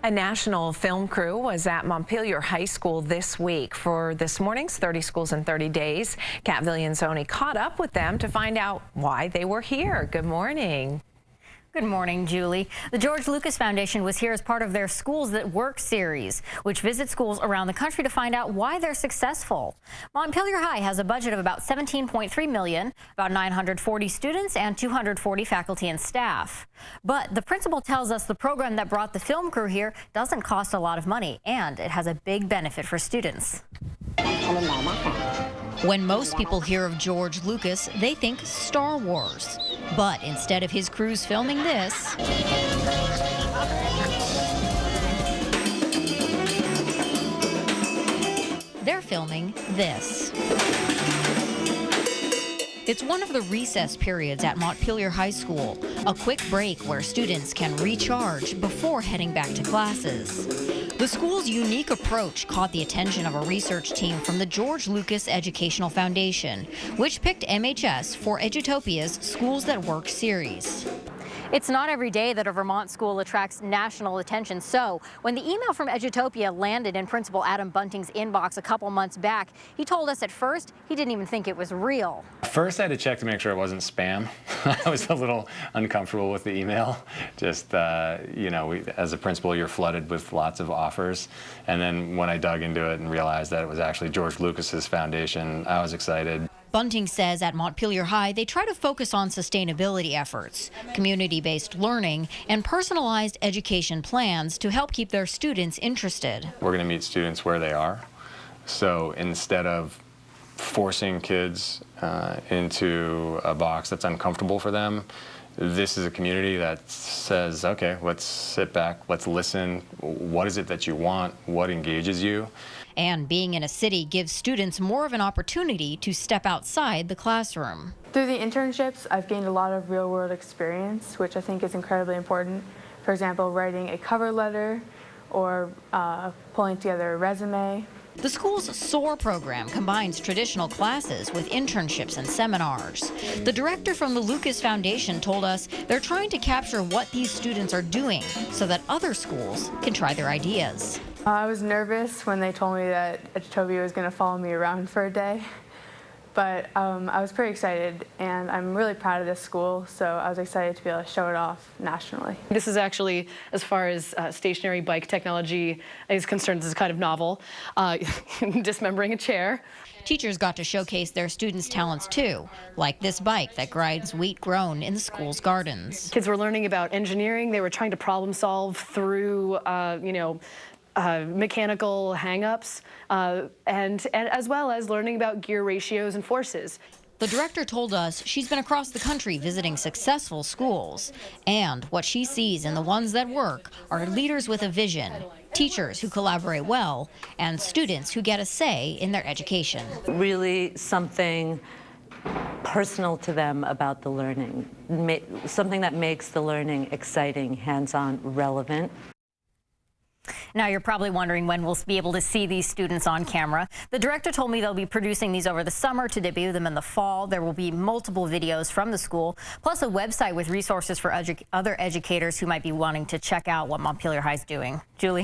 A national film crew was at Montpelier High School this week for this morning's 30 Schools in 30 Days. Kat Villiansoni caught up with them to find out why they were here. Good morning. Good morning, Julie. The George Lucas Foundation was here as part of their Schools That Work series, which visits schools around the country to find out why they're successful. Montpelier High has a budget of about $17.3 million, about 940 students and 240 faculty and staff. But the principal tells us the program that brought the film crew here doesn't cost a lot of money, and it has a big benefit for students. When most people hear of George Lucas, they think Star Wars. But instead of his crews filming this, they're filming this. It's one of the recess periods at Montpelier High School, a quick break where students can recharge before heading back to classes. The school's unique approach caught the attention of a research team from the George Lucas Educational Foundation, which picked MHS for Edutopia's Schools That Work series. It's not every day that a Vermont school attracts national attention, so when the email from Edutopia landed in Principal Adam Bunting's inbox a couple months back, he told us at first he didn't even think it was real. First, I had to check to make sure it wasn't spam. I was a little uncomfortable with the email. Just, you know, as a principal, you're flooded with lots of offers. And then when I dug into it and realized that it was actually George Lucas's foundation, I was excited. Bunting says at Montpelier High, they try to focus on sustainability efforts, community-based learning, and personalized education plans to help keep their students interested. We're going to meet students where they are. So instead of forcing kids into a box that's uncomfortable for them, this is a community that says, okay, let's sit back, let's listen. What is it that you want? What engages you? And being in a city gives students more of an opportunity to step outside the classroom. Through the internships, I've gained a lot of real-world experience, which I think is incredibly important. For example, writing a cover letter or pulling together a resume. The school's SOAR program combines traditional classes with internships and seminars. The director from the Lucas Foundation told us they're trying to capture what these students are doing so that other schools can try their ideas. I was nervous when they told me that Edutopia was going to follow me around for a day, but I was pretty excited, and I'm really proud of this school, so I was excited to be able to show it off nationally. This is actually, as far as stationary bike technology is concerned, this is kind of novel, dismembering a chair. Teachers got to showcase their students' talents too, like this bike that grinds wheat grown in the school's gardens. Kids were learning about engineering. They were trying to problem solve through, mechanical hang-ups, and as well as learning about gear ratios and forces. The director told us she's been across the country visiting successful schools, and what she sees in the ones that work are leaders with a vision, teachers who collaborate well, and students who get a say in their education. Really something personal to them about the learning, something that makes the learning exciting, hands-on, relevant. Now, you're probably wondering when we'll be able to see these students on camera. The director told me they'll be producing these over the summer to debut them in the fall. There will be multiple videos from the school, plus a website with resources for other educators who might be wanting to check out what Montpelier High is doing. Julie?